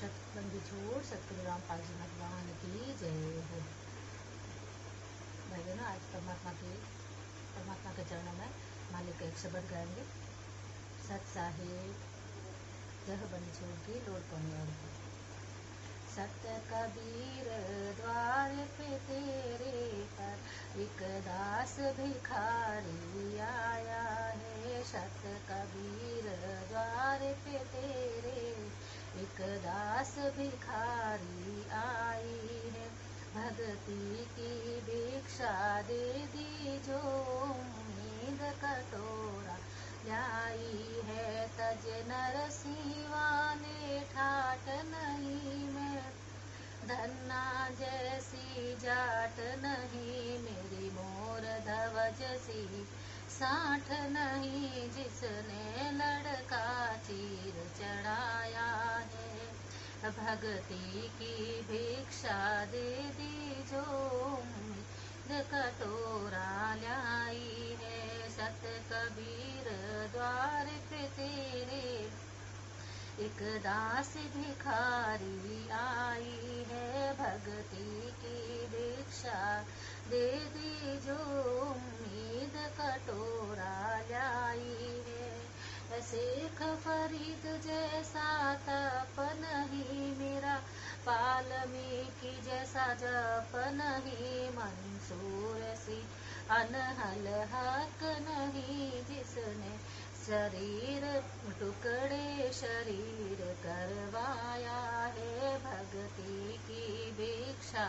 शतबंदी छोड़ सतगुरु रामपाल जी भगवान की जय हो। भाई बहनों, आज परमात्मा के चरणों में मालिक का एक शब्द गाएंगे। सत साहिब जह बंदी छोड़ की लोड़ पौने और की। सत कबीर द्वार पे तेरे पर एक दास भिखारी आया है। सत कबीर द्वार पे तेरे एक दास भिखारी आई है। भक्ति की भिक्षा दे दी जो उम्मीद कटोरा लाई है। तज नरसिंहा ने ठाट नहीं मैं धन्ना जैसी जाट नहीं। मेरी मोर धवज सी साठ नहीं। जिसने लड़का चीर चढ़ाया है। भक्ति की भिक्षा दे दी जो कटोरा लाई है। सत कबीर द्वार पे तेरे एक दास भिखारी आई है। भक्ति की भिक्षा दे दी जो उम्मीद कटोरा लाई है। शेख फरीद जैसा तप नहीं मेरा, वाल्मीकि जैसा जप नहीं। मंसूर सी अनहल हक नहीं। जिसने शरीर टुकड़े शरीर करवाया है। भक्ति की भिक्षा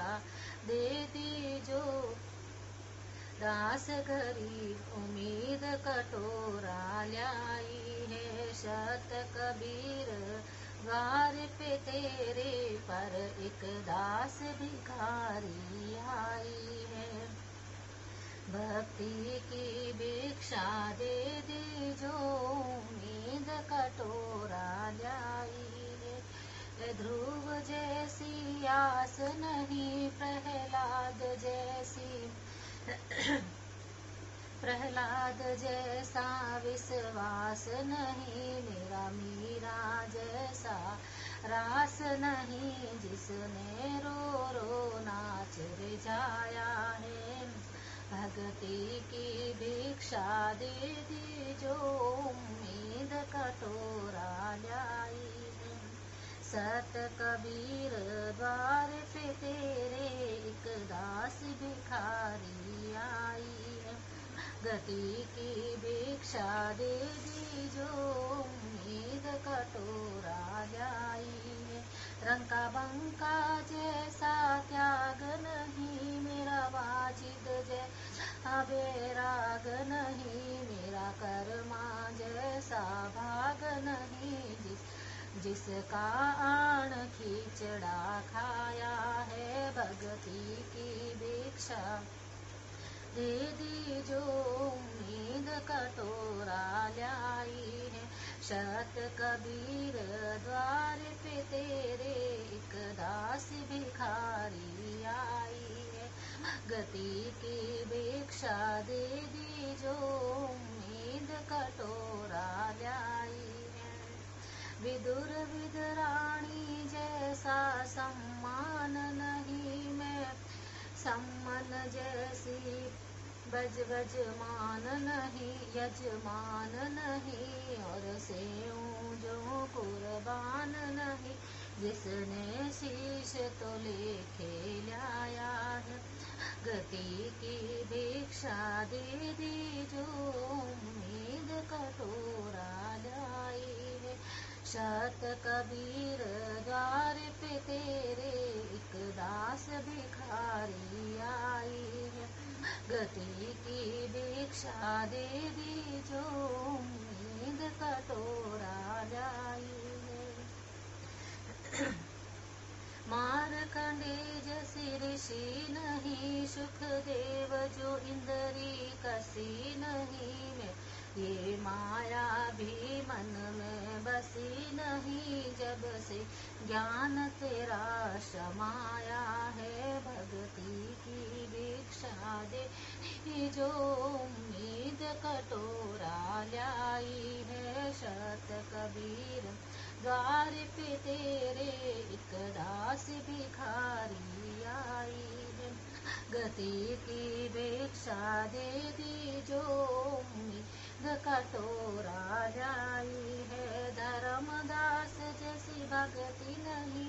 दे दी जो दास गरीब उम्मीद कटोरा लाई है। शत कबीर द्वार पे तेरे पर एक दास भिखारी आई है। भक्ति की भिक्षा दे दी जो उम्मीद कटोरा लाई है। ध्रुव जैसी आस नहीं, प्रहलाद जैसा विश्वास नहीं। मेरा मीरा जैसा रास नहीं। जिसने रो रो नाच रिझाया है। भक्ति की भिक्षा दे दी जो उम्मीद कटोरा लाई है। सत कबीर द्वार पे तेरे एक दास भिखारी आई है। गति की भिक्षा दे दी जो उम्मीद कटोरा लाई है। रंका बंका जैसा त्याग नहीं। मेरा वाजिद जैसा बैराग नहीं। मेरा कर्मा जैसा भाग नहीं। जिसका आण खींचड़ा खाया है। भक्ति की भिक्षा दे दी जो उम्मीद कटोरा लाई है। शत कबीर द्वार पे तेरे एक दास भिखारी आई है। भक्ति की भिक्षा दे दी जो उम्मीद कटोरा लाई है। विदुर विदुराणी जैसा सम्मान नहीं मैं। सम्मन जैसी बजमान नहीं। यजमान नहीं और सेऊं जो कुर्बान नहीं। जिसने शीश तो लेके लाया है। गति की भिक्षा दे दी जो उम्मीद कटोरा लाई है। शत कबीर द्वार पे तेरे एक दास भिखारी आई है। गति की भिक्षा दे दी जो उम्मीद कटोरा लाई है। मार्कंडेय जैसी ऋषि नहीं। सुखदेव जो इंद्री कसी नहीं मैं। ये माया भी मन में बसी नहीं। जब से ज्ञान तेरा समाया है। भक्ति की भिक्षा दे जो उम्मीद कटोरा लाई है। शत कबीर द्वार पे तेरे भक्ति की भिक्षा दे दी जो उम्मीद कटोरा लाई है। धर्मदास जैसी भक्ति नहीं,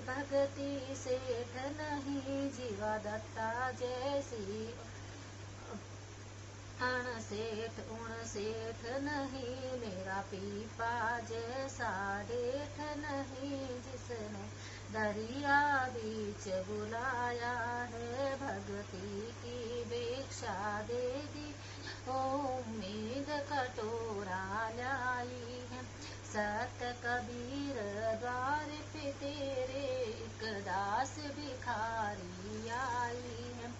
भक्ति सेठ नहीं, जीवा दत्ता जैसी उण सेठ नहीं, मेरा पीपा जैसा डेठ नहीं, जिसने दरिया बीच बुलाया है। भक्ति की भिक्षा दे दी उम्मीद कटोरा लाई है। सत कबीर द्वार पे तेरे एक दास भिखारी आई है।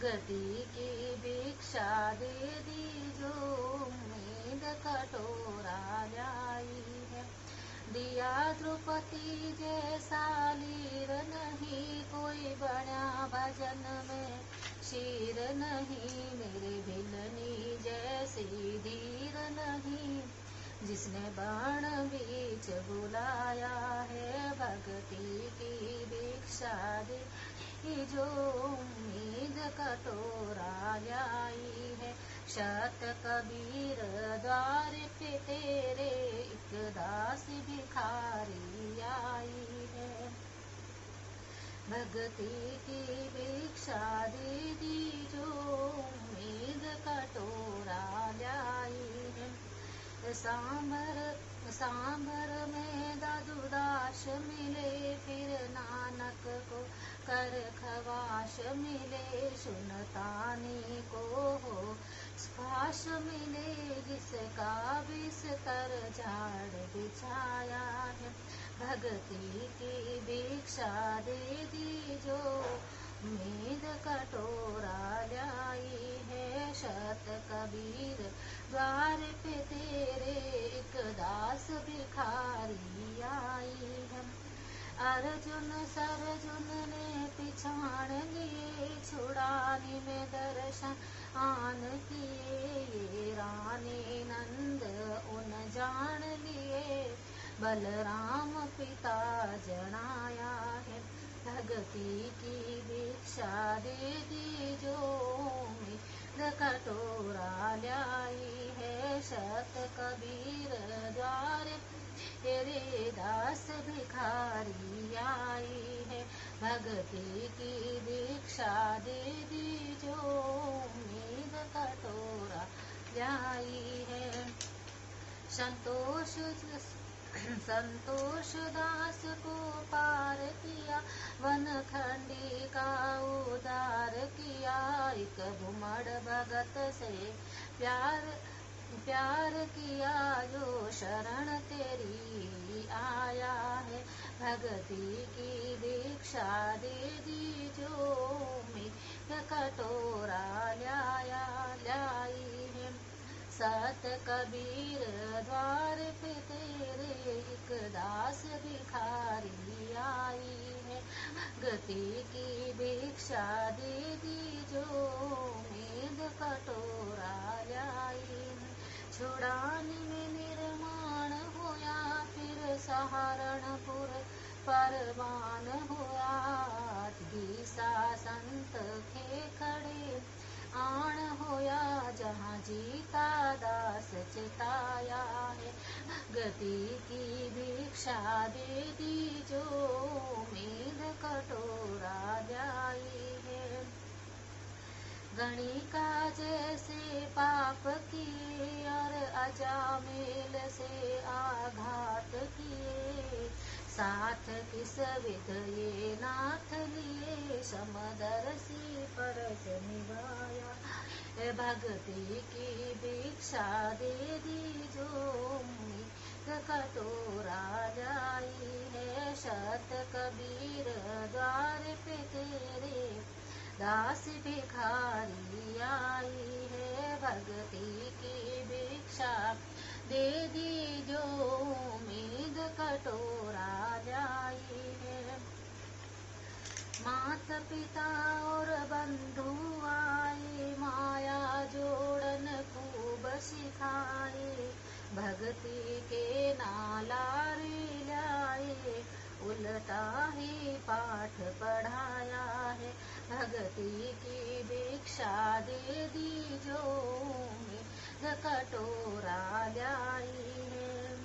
गति की भिक्षा दे दी जो उम्मीद कटोरा लाई है। दिया द्रौपदी जैसा लीर नहीं, कोई बना भजन में शीर नहीं, मेरे भिलनी जैसी धीर नहीं, जिसने बाण बीच बुलाया है। भक्ति की भिक्षा दे जो उम्मीद कटोरा लाई है। शत कबीर द्वार पे तेरे एक दास भिखारी आई है। भक्ति की भिक्षा दे दी जो उम्मीद कटोरा लाई है। सांबर में दादुदास मिले, फिर नानक को कर खवाश मिले, सुनतानी को हो स्पाश मिले, जिसका बिस्तर झाड़ बिछाया है। भक्ति की भिक्षा दे दी जो उम्मीद कटोरा लाई है। शत कबीर द्वार पे तेरे एक दास भिखारी आई है। अर्जुन सरजुन ने पिछाड़ लिए, छुड़ाने में दर्शन आन किए, ये रानी नंद उन जान लिए, बलराम पिता जनाया है। भक्ति की भिक्षा दे दी जो उम्मीद कटोरा लाई है। शत कबीर द्वार तेरे दास भिखारी आई है। भक्ति की भिक्षा दे दी जो उम्मीद कटोरा लाई है। संतोष दास को पार किया, वन खंडी का उद्धार किया, एक घुमड़ भगत से प्यार किया, जो शरण तेरी आया है। भक्ति की भिक्षा दे दी जो उम्मीद कटोरा लाई है। सत कबीर द्वार पे तेरे एक दास भिखारी आई है। गति की भिक्षा दे दी जो उम्मीद कटोरा लाई है। छुड़ाने में निर्माण होया, फिर सहारनपुर परवान हुआ, गीसा संत खे खड़े आण होया, जहाँ जीता दास चिताया है। गति की भिक्षा दे दी जो उम्मीद कटोरा लाई है। गणिका जैसे पाप किए और अजामिल से आघात किए, साथ किस विध ये नाथ लिए, समदर्शी फर्ज निभाया। भक्ति की भिक्षा दे दी जो उम्मीद कटोरा लाई है। शत कबीर द्वार पे तेरे दास भिखारी आई है। भक्ति की भिक्षा दे दी जो उम्मीद कटोरा लाई है। माता पिता और बंधु आए, माया जोड़न खूब सिखाए, भक्ति के नाला रे लाए, उल्टा ही पाठ पढ़ाया है। भगती की भिक्षा दे दी जो उम्मीद कटोरा लाई है।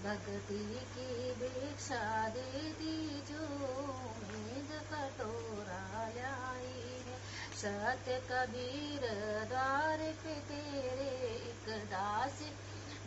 भगती की भिक्षा दे दी जो उम्मीद कटोरा लाई है। सत्य कबीर द्वार पे तेरे एक दासी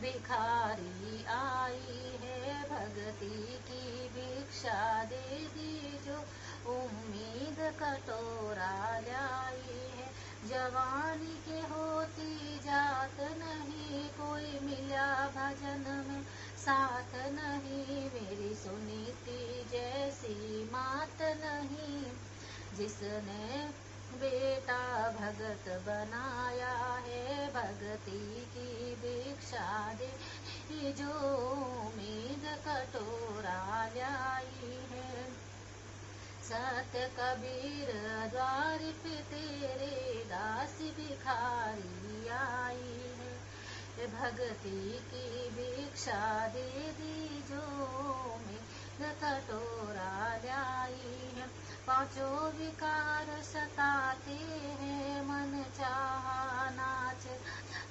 भिखारी आई है। भगती की भिक्षा दे दी जो उम्मीद कटोरा लाई है। जवानी के होती जात नहीं, कोई मिला भजन में साथ नहीं। मेरी सुनीति जैसी मात नहीं, जिसने बेटा भगत बनाया है। भगती की भिक्षा दे जो उम्मीद कटोरा लाई है। सत्य कबीर द्वार पे तेरे दासी भिखारी आई है। भगती की भिक्षा दे दी जो उम्मीद कटोरा लाई है। पांचों विकार सताते हैं, मन चाहा नाच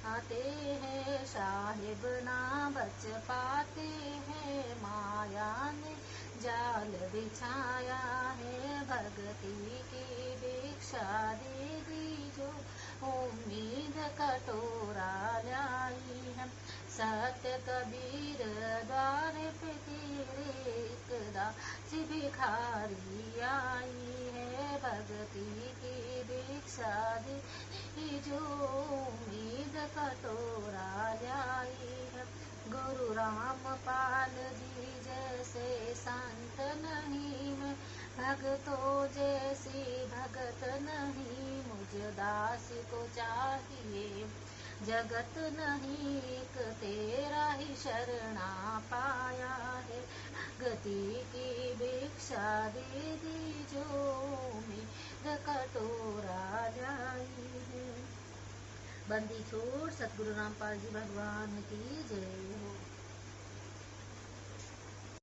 आते हैं। साहिब ना बच पाते हैं, माया ने जाल बिछाया है। भगती की भिक्षा दे दी जो उम्मीद कटोरा लाई है। सत्य कबीर द्वार पे तेरे एक दासी भिखारी आई है। भगती की भिक्षा दे जो उम्मीद कटोरा लाई है। गुरु रामपाल जी जैसे संत नहीं, मैं भगतों जैसी भगत नहीं। मुझ दासी को चाहिए जगत नहीं, एक तेरा ही शरणा पाया है। भगती की भिक्षा दे दी जो उम्मीद कटोरा लाई है। बंदी छोड़ सतगुरु रामपाल जी भगवान की जय हो।